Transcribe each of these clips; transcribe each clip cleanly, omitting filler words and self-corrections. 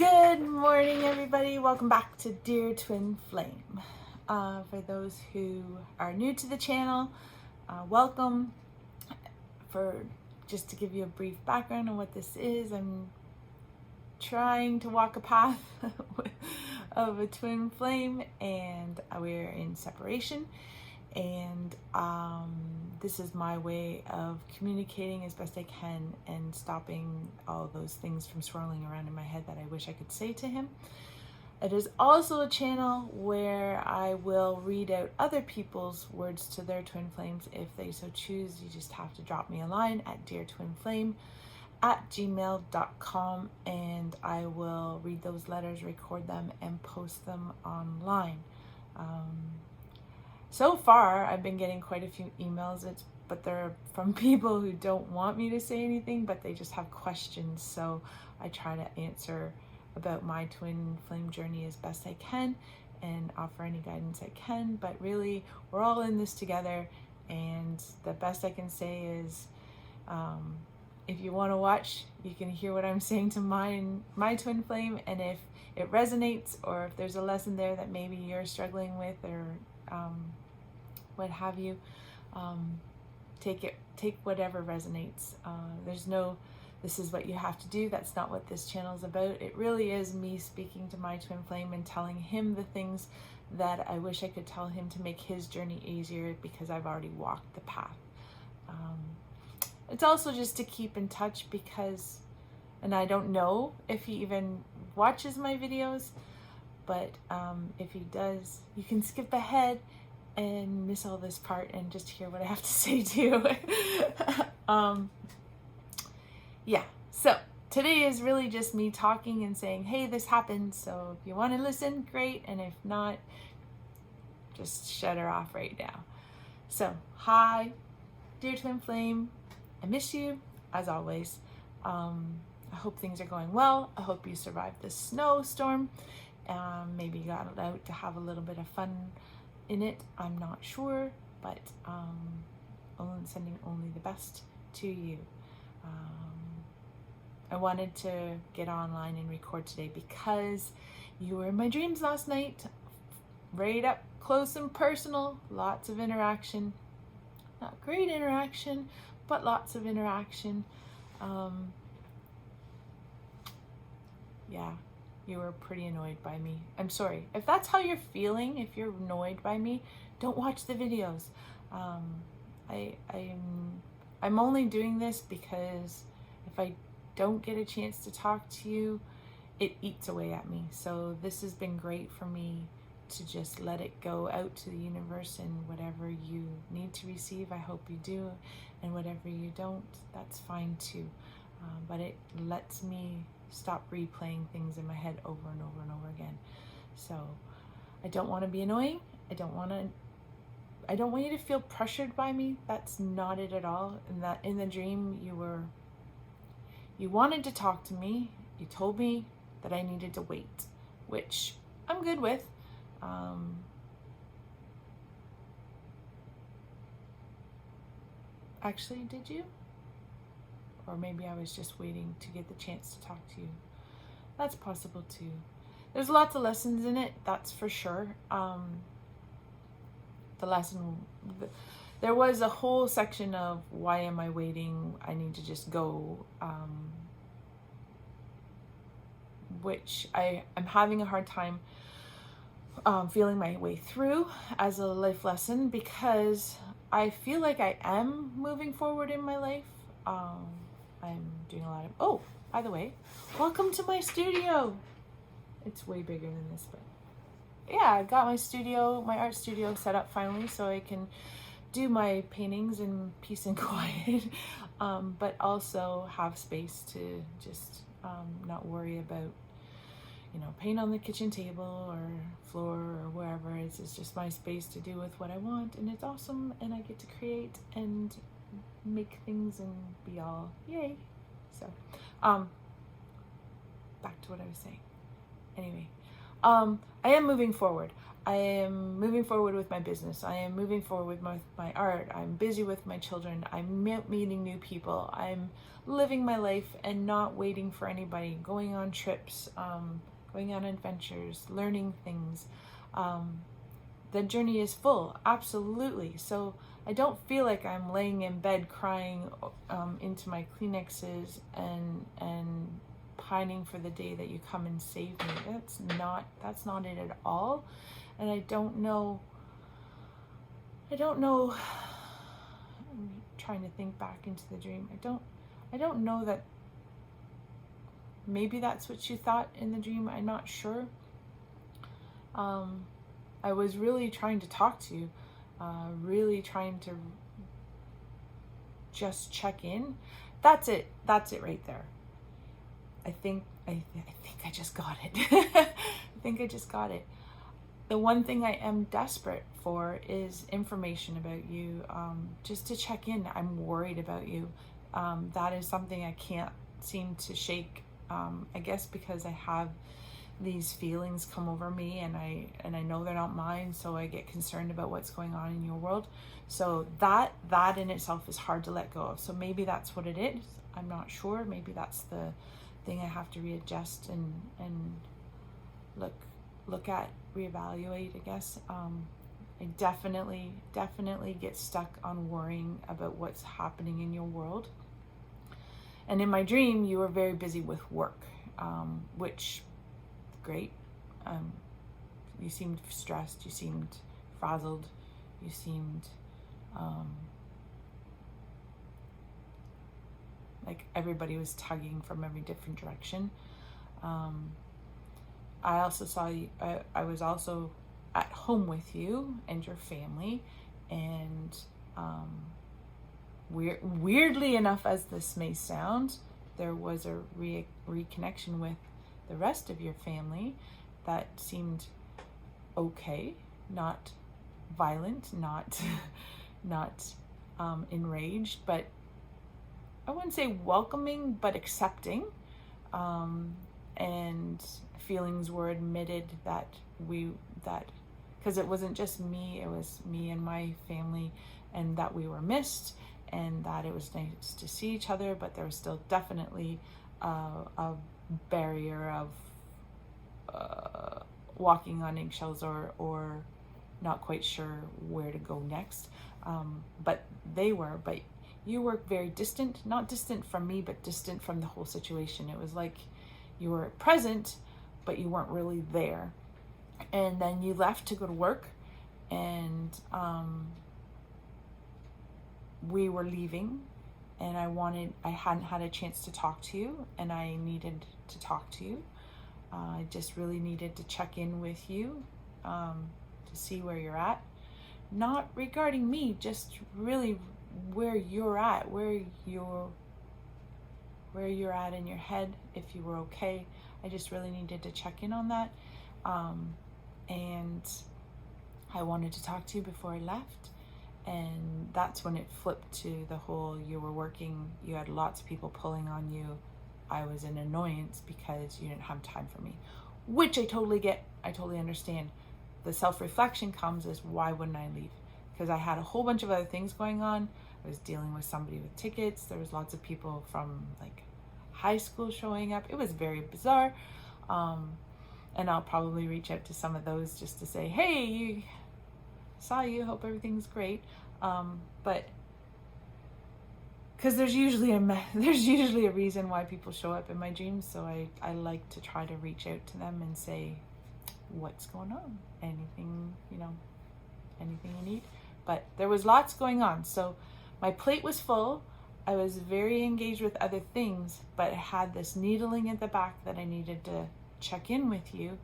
Good morning, everybody. Welcome back to Dear Twin Flame. For those who are new to the channel, welcome. Just to give you a brief background on what this is, I'm trying to walk a path of a twin flame, and we're in separation. And this is my way of communicating as best I can and stopping all those things from swirling around in my head that I wish I could say to him. It is also a channel where I will read out other people's words to their twin flames if they so choose. You just have to drop me a line at deartwinflame@gmail.com, and I will read those letters, record them, and post them online. So far, I've been getting quite a few emails, but they're from people who don't want me to say anything, but they just have questions. So I try to answer about my twin flame journey as best I can and offer any guidance I can. But really, we're all in this together, and the best I can say is, if you want to watch, you can hear what I'm saying to my twin flame, and if it resonates, or if there's a lesson there that maybe you're struggling with, or what have you, take whatever resonates. There's no, this is what you have to do. That's not what this channel is about. It really is me speaking to my twin flame and telling him the things that I wish I could tell him to make his journey easier, because I've already walked the path. It's also just to keep in touch, because, and I don't know if he even watches my videos, but if he does, you can skip ahead and miss all this part and just hear what I have to say too. Yeah, so today is really just me talking and saying, hey, this happened, so if you want to listen, great, and if not, just shut her off right now. So, hi, dear twin flame, I miss you, as always. I hope things are going well. I hope you survived this snowstorm. Maybe you got out to have a little bit of fun in it. I'm not sure, but sending only the best to you. I wanted to get online and record today because you were in my dreams last night, right up close and personal, lots of interaction. Not great interaction, but lots of interaction. Yeah, you were pretty annoyed by me. I'm sorry. If that's how you're feeling, if you're annoyed by me, don't watch the videos. I'm only doing this because if I don't get a chance to talk to you, it eats away at me. So this has been great for me to just let it go out to the universe, and whatever you need to receive, I hope you do, and whatever you don't, that's fine too. But it lets me stop replaying things in my head over and over and over again. So I don't want to be annoying. I don't want you to feel pressured by me. That's not it at all. And that in the dream you wanted to talk to me. You told me that I needed to wait, which I'm good with. Actually, did you? Or maybe I was just waiting to get the chance to talk to you. That's possible too. There's lots of lessons in it, that's for sure. There was a whole section of why am I waiting? I need to just go, which I'm having a hard time feeling my way through as a life lesson, because I feel like I am moving forward in my life. I'm doing a lot of, oh, by the way, welcome to my studio. It's way bigger than this, but yeah, I got my art studio set up finally, so I can do my paintings in peace and quiet, but also have space to just not worry about, paint on the kitchen table or floor or wherever. It's just my space to do with what I want, and it's awesome, and I get to create and make things and be all yay. So back to what I was saying. Anyway, I am moving forward. I am moving forward with my business. I am moving forward with my art. I'm busy with my children. I'm meeting new people. I'm living my life and not waiting for anybody, going on trips, going on adventures, learning things. The journey is full, absolutely. So I don't feel like I'm laying in bed crying into my Kleenexes and pining for the day that you come and save me. That's not it at all. And I don't know, I'm trying to think back into the dream. I don't know that maybe that's what you thought in the dream. I'm not sure. I was really trying to talk to you, really trying to just check in. That's it right there. I think I just got it. I think I just got it. The one thing I am desperate for is information about you, just to check in. I'm worried about you. That is something I can't seem to shake. I guess because I have these feelings come over me, and I know they're not mine, so I get concerned about what's going on in your world. So that in itself is hard to let go of. So maybe that's what it is. I'm not sure. Maybe that's the thing I have to readjust and look at, reevaluate, I guess. I definitely get stuck on worrying about what's happening in your world. And in my dream, you were very busy with work, which great. You seemed stressed, you seemed frazzled, you seemed like everybody was tugging from every different direction. I also saw you, I was also at home with you and your family, and weirdly enough, as this may sound, there was a reconnection with the rest of your family that seemed okay, not violent, not enraged, but I wouldn't say welcoming, but accepting. And feelings were admitted that because it wasn't just me, it was me and my family, and that we were missed, and that it was nice to see each other, but there was still definitely a barrier of walking on eggshells or not quite sure where to go next. But you were very distant, not distant from me, but distant from the whole situation. It was like you were present, but you weren't really there. And then you left to go to work, and we were leaving, and I hadn't had a chance to talk to you, and I needed to talk to you. I just really needed to check in with you, to see where you're at. Not regarding me, just really where you're at, where you're at in your head, if you were okay. I just really needed to check in on that. And I wanted to talk to you before I left. And that's when it flipped to the whole, you were working, you had lots of people pulling on you. I was an annoyance because you didn't have time for me, which I totally get. I totally understand. The self-reflection comes as, why wouldn't I leave? Because I had a whole bunch of other things going on. I was dealing with somebody with tickets. There was lots of people from like high school showing up. It was very bizarre. And I'll probably reach out to some of those just to say, hey, saw you, hope everything's great. But because there's usually a reason why people show up in my dreams, so I like to try to reach out to them and say, what's going on? Anything you need? But there was lots going on, so my plate was full. I was very engaged with other things, but I had this needling at the back that I needed to check in with you,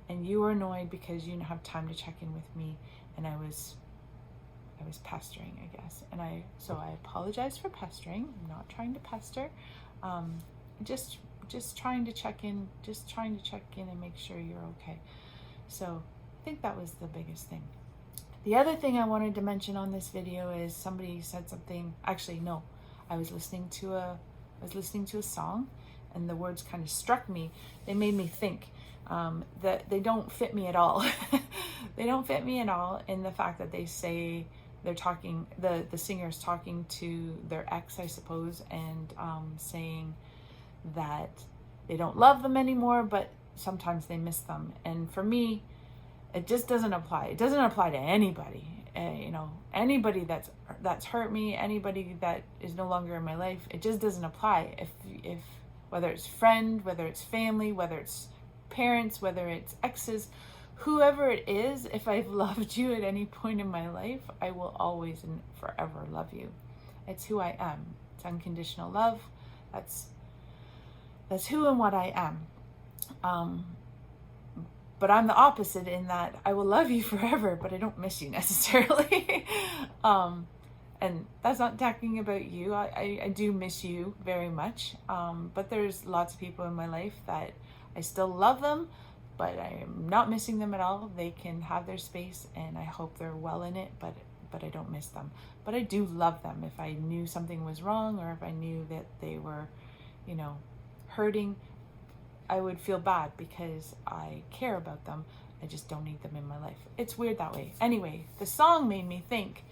and you were annoyed because you didn't have time to check in with me, and I was pestering, I guess. And so I apologize for pestering. I'm not trying to pester. Just trying to check in, and make sure you're okay. So I think that was the biggest thing. The other thing I wanted to mention on this video is somebody said something. Actually, no, I was listening to a song, and the words kind of struck me. They made me think that they don't fit me at all. They don't fit me at all in the fact that they say they're talking, the singer's talking to their ex, I suppose, and saying that they don't love them anymore, but sometimes they miss them. And for me, it just doesn't apply. It doesn't apply to anybody. Anybody that's hurt me, anybody that is no longer in my life, it just doesn't apply. If whether it's friend, whether it's family, whether it's parents, whether it's exes, whoever it is, if I've loved you at any point in my life, I will always and forever love you. It's who I am. It's unconditional love. That's who and what I am. But I'm the opposite in that I will love you forever, but I don't miss you necessarily. And that's not talking about you. I do miss you very much. But there's lots of people in my life that I still love them, but I am not missing them at all. They can have their space, and I hope they're well in it, but I don't miss them. But I do love them. If I knew something was wrong, or if I knew that they were, hurting, I would feel bad because I care about them. I just don't need them in my life. It's weird that way. Anyway, the song made me think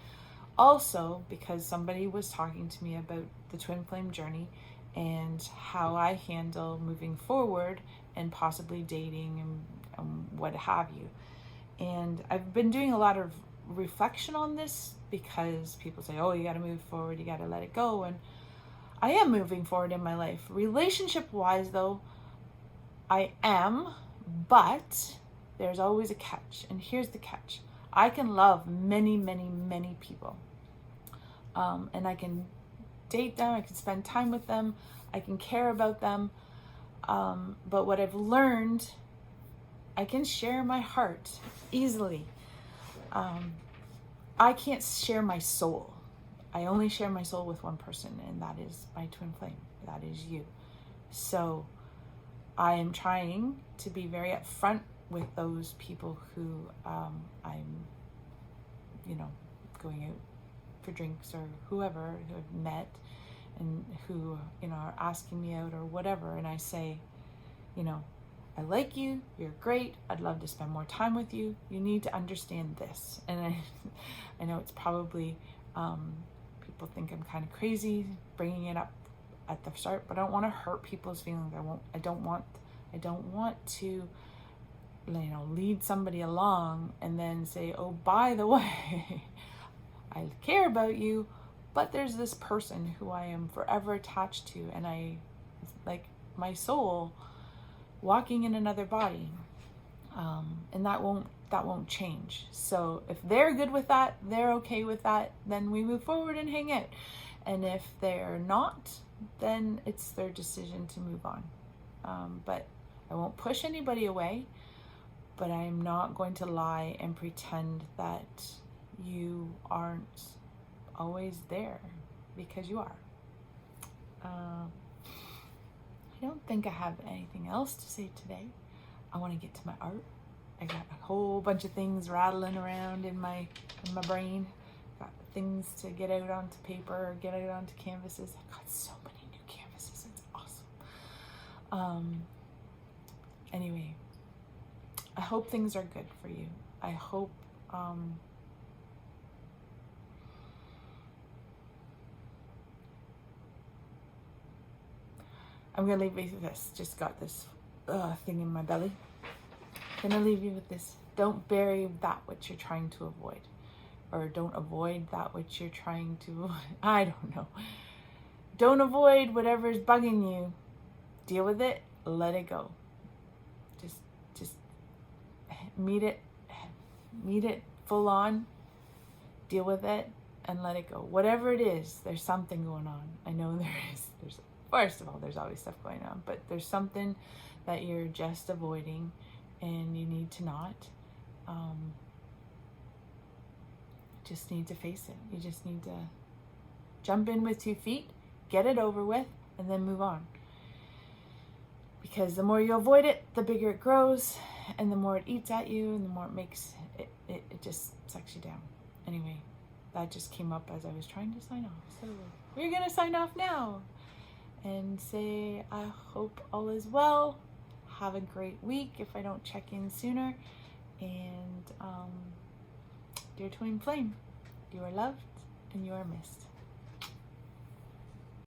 also because somebody was talking to me about the twin flame journey and how I handle moving forward and possibly dating and what have you. And I've been doing a lot of reflection on this because people say, oh, you got to move forward, you got to let it go. And I am moving forward in my life. Relationship wise though, I am, but there's always a catch. And here's the catch. I can love many, many, many people. And I can date them. I can spend time with them. I can care about them. But what I've learned, I can share my heart easily. I can't share my soul. I only share my soul with one person, and that is my twin flame. That is you. So I am trying to be very upfront with those people who I'm, going out for drinks or whoever who I've met and who, are asking me out or whatever. And I say, I like you, you're great, I'd love to spend more time with you. You need to understand this. And I know it's probably, people think I'm kind of crazy bringing it up at the start, but I don't want to hurt people's feelings. I don't want to, lead somebody along and then say, oh, by the way, I care about you, but there's this person who I am forever attached to, and I, like my soul, walking in another body, and that won't change. So if they're good with that, they're okay with that, then we move forward and hang out. And if they're not, then it's their decision to move on. But I won't push anybody away, but I'm not going to lie and pretend that you aren't always there, because you are. I don't think I have anything else to say today. I want to get to my art. I got a whole bunch of things rattling around in my brain. Got things to get out onto paper, get out onto canvases. I've got so many new canvases. It's awesome. Anyway, I hope things are good for you. I hope I'm going to leave you with this. Just got this thing in my belly. I'm going to leave you with this. Don't bury that which you're trying to avoid. Or don't avoid that which you're trying to avoid. I don't know. Don't avoid whatever's bugging you. Deal with it. Let it go. Just meet it full on. Deal with it and let it go. Whatever it is, there's something going on. I know there is. First of all, there's always stuff going on, but there's something that you're just avoiding, and you need to not. Just need to face it. You just need to jump in with 2 feet, get it over with, and then move on. Because the more you avoid it, the bigger it grows, and the more it eats at you, and the more it makes it just sucks you down. Anyway, that just came up as I was trying to sign off. So we're gonna sign off now. and say I hope all is well. Have a great week if I don't check in sooner. And dear twin flame, you are loved and you are missed.